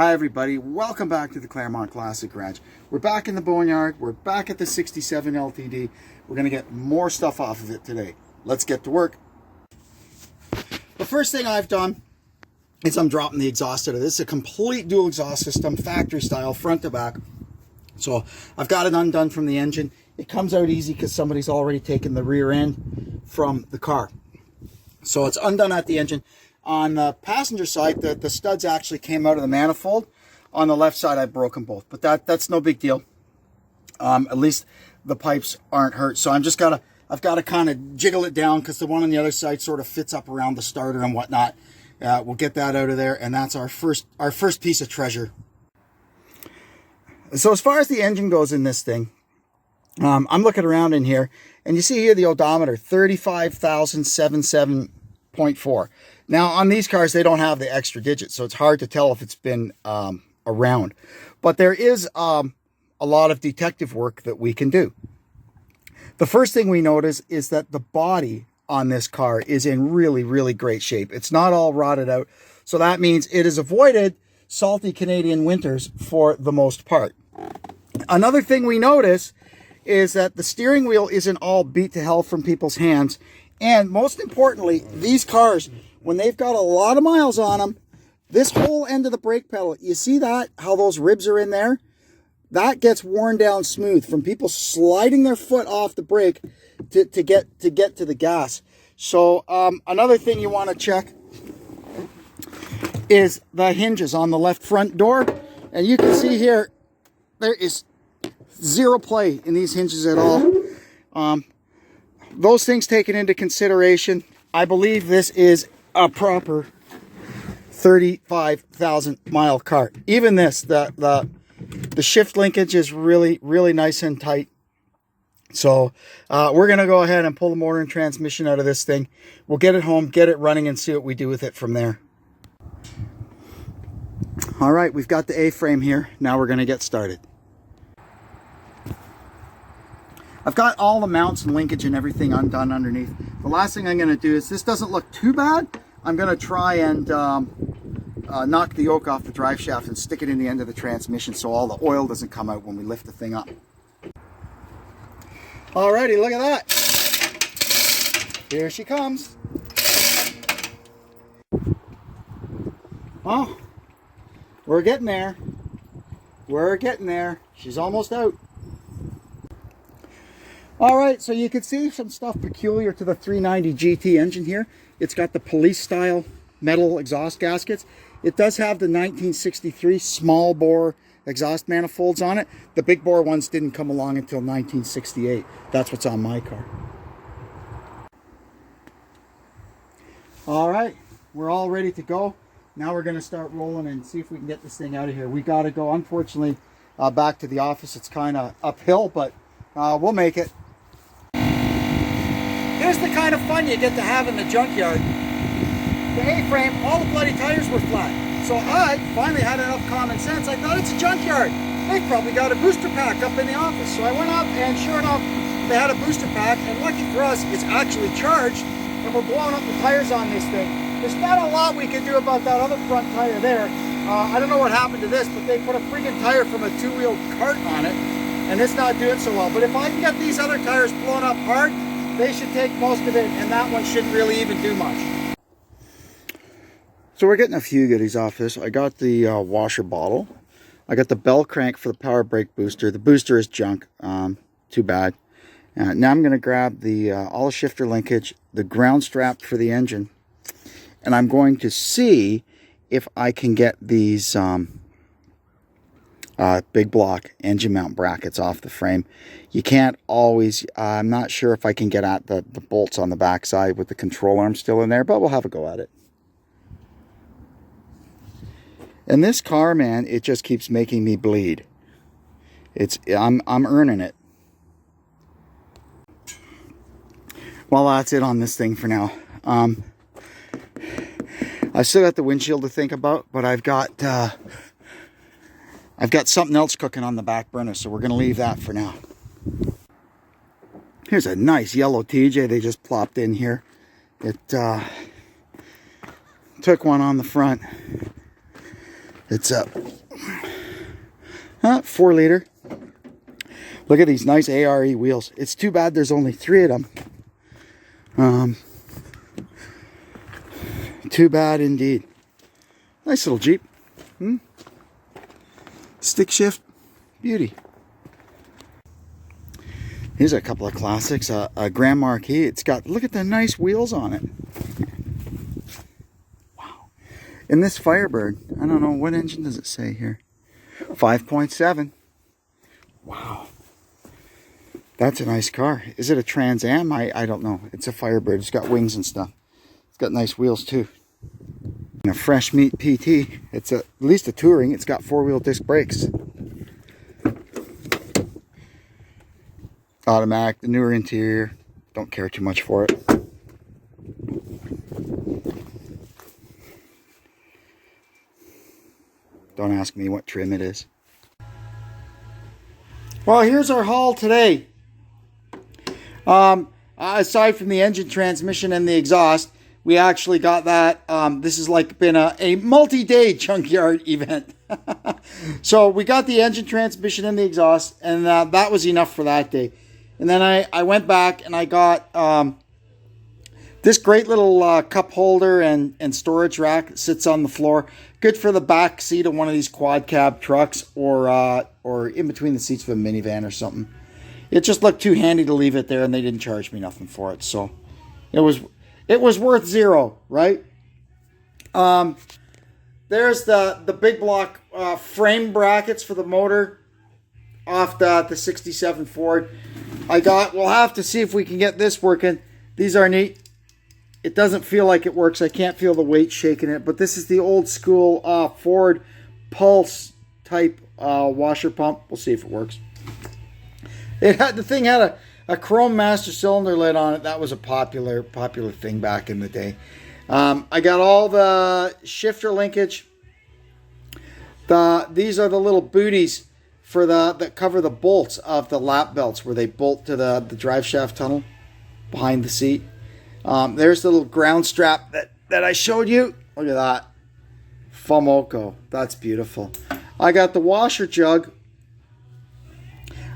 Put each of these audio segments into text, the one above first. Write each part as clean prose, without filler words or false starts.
Hi everybody, welcome back to the Claremont Classic Garage. We're back in the boneyard, we're back at the 67 LTD. We're going to get more stuff off of it today. Let's get to work. The first thing I've done is I'm dropping the exhaust out of this. It's a complete dual exhaust system, factory style, front to back. So I've got it undone from the engine. It comes out easy because somebody's already taken the rear end from the car. So it's undone at the engine. On the passenger side, the studs actually came out of the manifold. On the left side, I broke them both, but that's no big deal. At least the pipes aren't hurt. So I've got to kind of jiggle it down because the one on the other side sort of fits up around the starter and whatnot. We'll get that out of there, and that's our first piece of treasure. So as far as the engine goes in this thing, I'm looking around in here, and you see here the odometer, 35,707.4. Now, on these cars, they don't have the extra digits, so it's hard to tell if it's been around. But there is a lot of detective work that we can do. The first thing we notice is that the body on this car is in really, really great shape. It's not all rotted out, so that means it has avoided salty Canadian winters for the most part. Another thing we notice is that the steering wheel isn't all beat to hell from people's hands. And most importantly, these cars, when they've got a lot of miles on them, this whole end of the brake pedal, you see that, how those ribs are in there? That gets worn down smooth from people sliding their foot off the brake to get to the gas. So another thing you want to check is the hinges on the left front door. And you can see here, there is zero play in these hinges at all. Those things taken into consideration, I believe this is a proper 35,000 mile car. Even this, the shift linkage is really, really nice and tight. So we're going to go ahead and pull the motor and transmission out of this thing. We'll get it home, get it running, and see what we do with it from there. All right, we've got the A-frame here. Now we're going to get started. I've got all the mounts and linkage and everything undone underneath. The last thing I'm going to do is, this doesn't look too bad. I'm going to try and knock the yoke off the drive shaft and stick it in the end of the transmission so all the oil doesn't come out when we lift the thing up. Alrighty, look at that. Here she comes. Oh, we're getting there. We're getting there. She's almost out. All right, so you can see some stuff peculiar to the 390 GT engine here. It's got the police style metal exhaust gaskets. It does have the 1963 small bore exhaust manifolds on it. The big bore ones didn't come along until 1968. That's what's on my car. All right, we're all ready to go. Now we're going to start rolling and see if we can get this thing out of here. We got to go, unfortunately, back to the office. It's kind of uphill, but we'll make it. Here's the kind of fun you get to have in the junkyard. The A-frame, all the bloody tires were flat. So I finally had enough common sense. I thought, it's a junkyard. They've probably got a booster pack up in the office. So I went up, and sure enough, they had a booster pack. And lucky for us, it's actually charged. And we're blowing up the tires on this thing. There's not a lot we can do about that other front tire there. I don't know what happened to this, but they put a friggin' tire from a two-wheel cart on it. And it's not doing so well. But if I can get these other tires blown up hard, they should take most of it, and that one shouldn't really even do much. So we're getting a few goodies off this. I got the washer bottle. I got the bell crank for the power brake booster. The booster is junk. Too bad. Now I'm going to grab the all shifter linkage, the ground strap for the engine, and I'm going to see if I can get these big block engine mount brackets off the frame. You can't always, I'm not sure if I can get at the bolts on the backside with the control arm still in there, but we'll have a go at it. And this car, man, it just keeps making me bleed. I'm earning it. Well, that's it on this thing for now. I still got the windshield to think about, but I've got something else cooking on the back burner, so we're going to leave that for now. Here's a nice yellow TJ they just plopped in here. It took one on the front. It's a 4 liter. Look at these nice ARE wheels. It's too bad there's only 3 of them. Too bad indeed. Nice little Jeep. Stick shift. Beauty. Here's a couple of classics. A Grand Marquis. It's got, look at the nice wheels on it. Wow. And this Firebird, I don't know, what engine does it say here? 5.7. Wow. That's a nice car. Is it a Trans Am? I don't know. It's a Firebird. It's got wings and stuff. It's got nice wheels too. And a fresh meat PT. It's at least a touring. It's got 4-wheel disc brakes. Automatic, the newer interior. Don't care too much for it. Don't ask me what trim it is. Well, here's our haul today. Aside from the engine, transmission, and the exhaust, we actually got that. This has like been a multi-day junkyard event. So we got the engine, transmission, and the exhaust, and that was enough for that day. And then I went back and I got this great little cup holder and storage rack that sits on the floor. Good for the back seat of one of these quad cab trucks or in between the seats of a minivan or something. It just looked too handy to leave it there, and they didn't charge me nothing for it. So it was worth $0, right? There's the big block frame brackets for the motor off the 67 Ford. We'll have to see if we can get this working. These are neat. It doesn't feel like it works. I can't feel the weight shaking it, but this is the old school Ford Pulse type washer pump. We'll see if it works. The thing had a chrome master cylinder lid on it. That was a popular thing back in the day. I got all the shifter linkage. These are the little booties for that cover the bolts of the lap belts where they bolt to the drive shaft tunnel behind the seat. There's the little ground strap that I showed you. Look at that. Famoco. That's beautiful. I got the washer jug.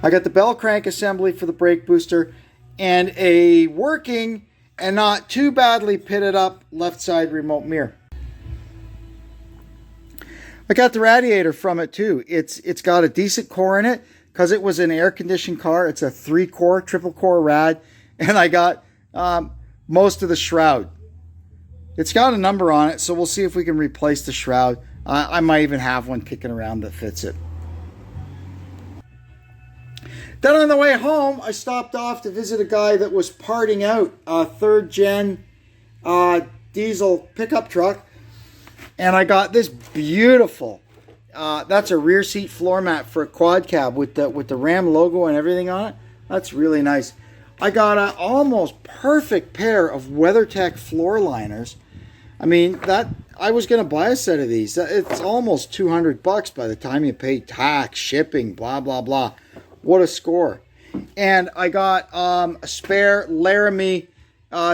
I got the bell crank assembly for the brake booster and a working and not too badly pitted up left side remote mirror. I got the radiator from it too. It's got a decent core in it because it was an air conditioned car. It's a 3-core, triple core rad, and I got most of the shroud. It's got a number on it, so we'll see if we can replace the shroud. I might even have one kicking around that fits it. Then on the way home, I stopped off to visit a guy that was parting out a 3rd gen diesel pickup truck. And I got this beautiful, that's a rear seat floor mat for a quad cab with the Ram logo and everything on it. That's really nice. I got an almost perfect pair of WeatherTech floor liners. I mean, I was going to buy a set of these. It's almost $200 by the time you pay tax, shipping, blah, blah, blah. What a score. And I got a spare Laramie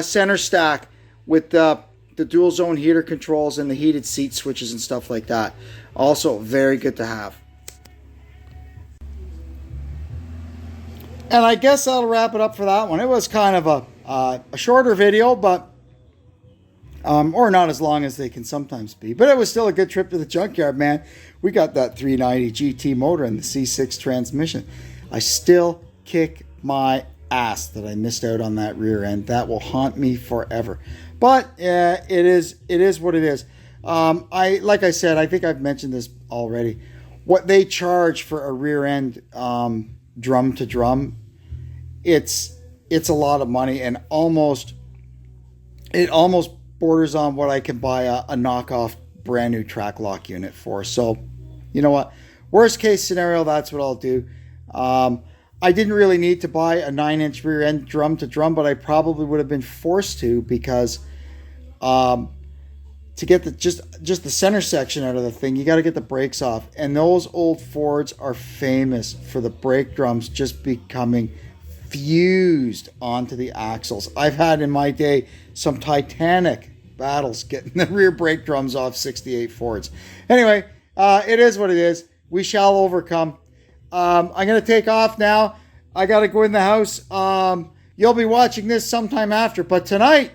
center stack with the dual zone heater controls and the heated seat switches and stuff like that. Also very good to have. And I guess that'll wrap it up for that one. It was kind of a shorter video, but or not as long as they can sometimes be. But it was still a good trip to the junkyard, man. We got that 390 GT motor and the C6 transmission. I still kick my ass that I missed out on that rear end. That will haunt me forever. But it is what it is. Like I said, I think I've mentioned this already. What they charge for a rear end drum to drum, it's a lot of money, and it almost borders on what I can buy a knockoff brand new track lock unit for. So, you know what? Worst case scenario, that's what I'll do. I didn't really need to buy a 9-inch rear end drum to drum, but I probably would have been forced to because to get just the center section out of the thing, you got to get the brakes off. And those old Fords are famous for the brake drums just becoming fused onto the axles. I've had in my day some titanic battles getting the rear brake drums off 68 Fords. Anyway, It is what it is. We shall overcome. I'm going to take off now. I got to go in the house. You'll be watching this sometime after, but tonight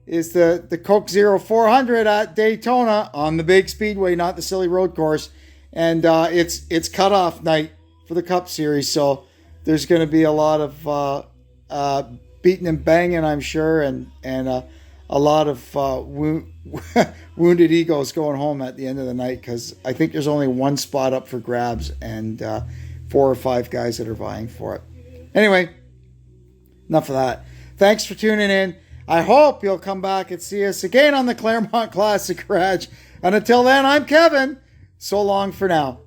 is the Coke Zero 400 at Daytona on the big speedway, not the silly road course. And it's cutoff night for the Cup Series, so there's going to be a lot of beating and banging, I'm sure, and a lot of wounded egos going home at the end of the night, because I think there's only one spot up for grabs and 4 or 5 guys that are vying for it. Anyway, enough of that. Thanks for tuning in. I hope you'll come back and see us again on the Claremont Classic Garage. And until then, I'm Kevin. So long for now.